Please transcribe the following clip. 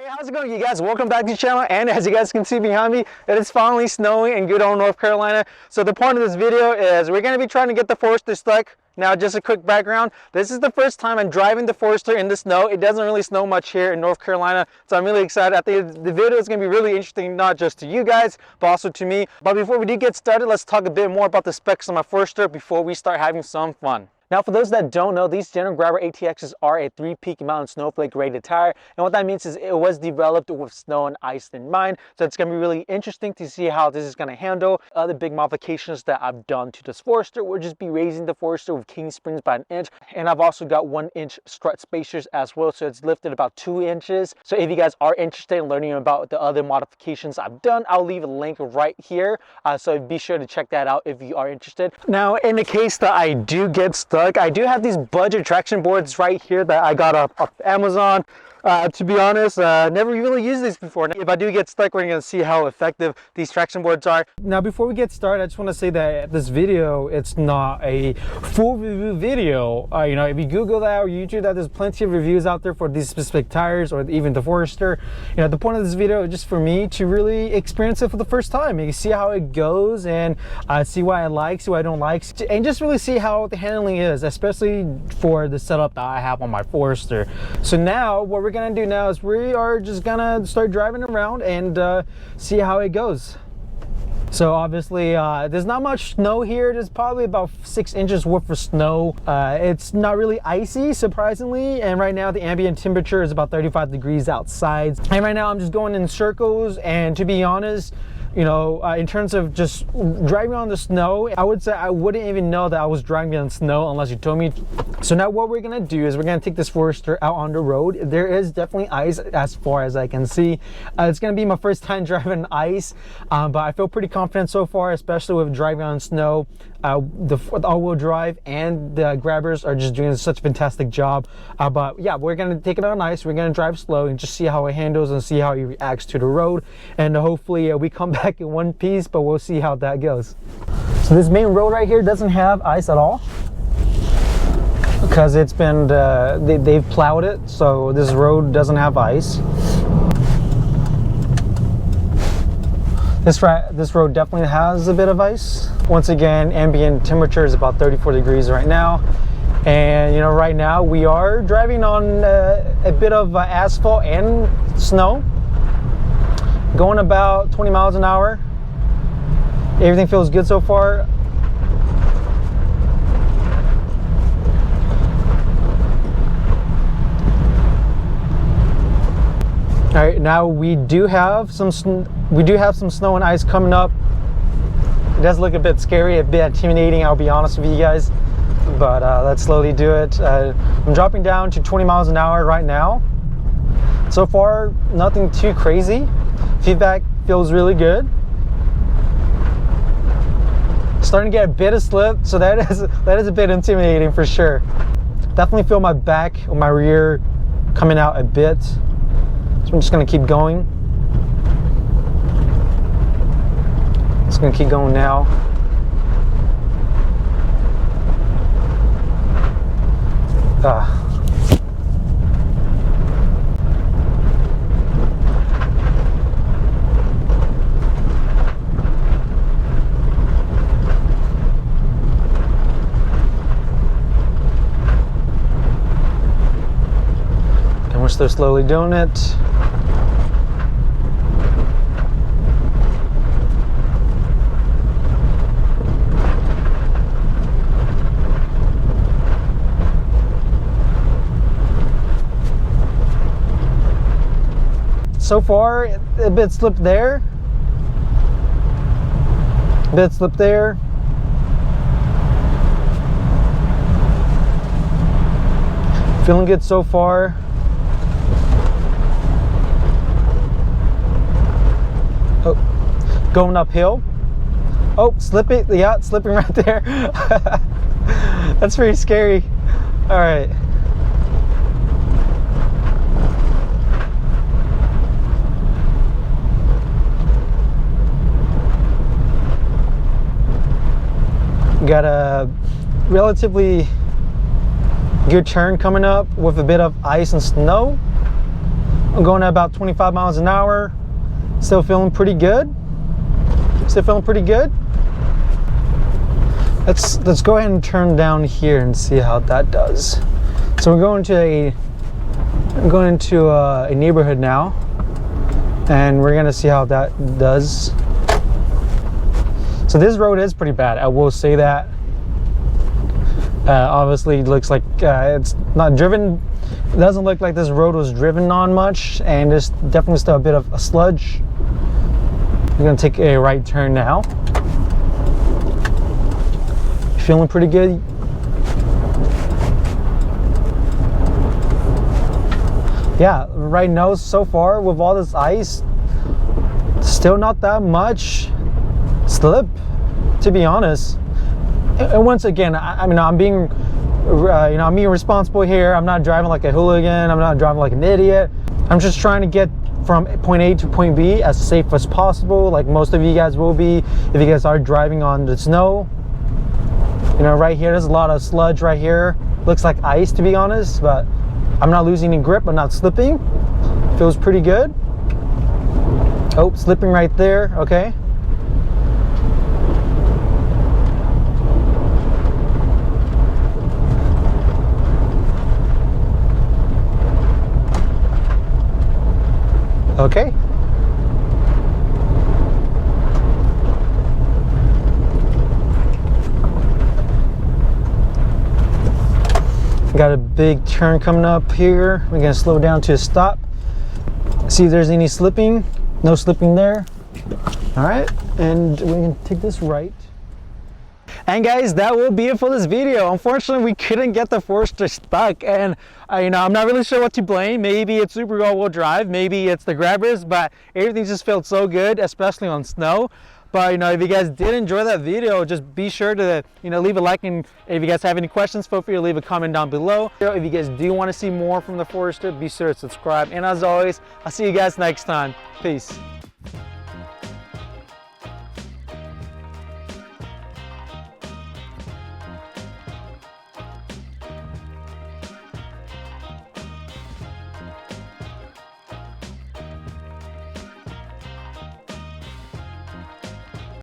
How's it going, you guys? Welcome back to the channel, and as you guys can see behind me, it is finally snowing in good old North Carolina. So the point of this video is we're going to be trying to get the Forester stuck. Now, just a quick background, this is the first time I'm driving the Forester in the snow. It doesn't really snow much here in North Carolina, so I'm really excited. I think the video is going to be really interesting, not just to you guys, but also to me. But before we do get started, let's talk a bit more about the specs of my Forester before we start having some fun. Now, for those that don't know, these General Grabber ATXs are a 3-peak mountain snowflake rated tire. And what that means is it was developed with snow and ice in mind. So it's going to be really interesting to see how this is going to handle. Other big modifications that I've done to this Forester will just be raising the Forester with king springs by 1 inch. And I've also got 1-inch strut spacers as well. So it's lifted about 2 inches. So if you guys are interested in learning about the other modifications I've done, I'll leave a link right here. So be sure to check that out if you are interested. Now, in the case that I do get stuck, I do have these budget traction boards right here that I got off Amazon. To be honest, never really used these before. If I do get stuck, we're going to see how effective these traction boards are. Now, before we get started, I just want to say that this video, it's not a full review video. You know, if you Google that or YouTube that, there's plenty of reviews out there for these specific tires or even the Forester. You know, the point of this video is just for me to really experience it for the first time. You see how it goes and see what I like, see what I don't like, and just really see how the handling is, especially for the setup that I have on my Forester. So now, what we're gonna do now is we are just gonna start driving around and see how it goes. So obviously there's not much snow here. There's probably about 6 inches worth of snow. It's not really icy, surprisingly, and right now the ambient temperature is about 35 degrees outside, and right now I'm just going in circles. And to be honest, you know, in terms of just driving on the snow, I would say I wouldn't even know that I was driving on snow unless you told me. So now what we're gonna do is we're gonna take this Forester out on the road. There is definitely ice as far as I can see. It's gonna be my first time driving ice, but I feel pretty confident so far, especially with driving on snow. The all-wheel drive and the Grabbers are just doing such a fantastic job. But yeah, we're gonna take it on ice. We're gonna drive slow and just see how it handles and see how it reacts to the road. And hopefully we come back in one piece, but we'll see how that goes. So this main road right here doesn't have ice at all because it's been they've plowed it, so this road doesn't have ice. This road definitely has a bit of ice. Once again, ambient temperature is about 34 degrees right now. And you know, right now we are driving on a bit of asphalt and snow, going about 20 miles an hour. Everything feels good so far. All right, now we do have some snow and ice coming up. It does look a bit scary, a bit intimidating, I'll be honest with you guys, but let's slowly do it. I'm dropping down to 20 miles an hour right now. So far, nothing too crazy. Feedback feels really good. Starting to get a bit of slip, so that is a bit intimidating for sure. Definitely feel my back or my rear coming out a bit. So I'm just gonna keep going. Just gonna keep going now. And we're still slowly doing it. So far, a bit slipped there, a bit slipped there. Feeling good so far. Oh, going uphill. Oh, slipping, yeah, slipping right there. That's pretty scary. All right. Got a relatively good turn coming up with a bit of ice and snow. I'm going at about 25 miles an hour. Still feeling pretty good. Still feeling pretty good. Let's go ahead and turn down here and see how that does. So we're going into a neighborhood now, and we're gonna see how that does. So this road is pretty bad, I will say that. Obviously, it looks like it's not driven. It doesn't look like this road was driven on much, and there's definitely still a bit of a sludge. We're gonna take a right turn now. Feeling pretty good. Yeah, right now so far with all this ice, still not that much slip, to be honest. And once again, I mean, I'm being, I'm being responsible here. I'm not driving like a hooligan. I'm not driving like an idiot. I'm just trying to get from point A to point B as safe as possible, like most of you guys will be if you guys are driving on the snow. You know, right here, there's a lot of sludge right here. Looks like ice, to be honest, but I'm not losing any grip. I'm not slipping. Feels pretty good. Oh, slipping right there. Okay. Okay. Got a big turn coming up here. We're gonna slow down to a stop. See if there's any slipping. No slipping there. All right, and we're gonna take this right. And guys, that will be it for this video. Unfortunately, we couldn't get the Forester stuck, and I'm not really sure what to blame. Maybe it's Subaru all-wheel drive, maybe it's the Grabbers, but everything just felt so good, especially on snow. But if you guys did enjoy that video, just be sure to leave a like, and if you guys have any questions, feel free to leave a comment down below. If you guys do want to see more from the Forester, be sure to subscribe. And as always, I'll see you guys next time. Peace.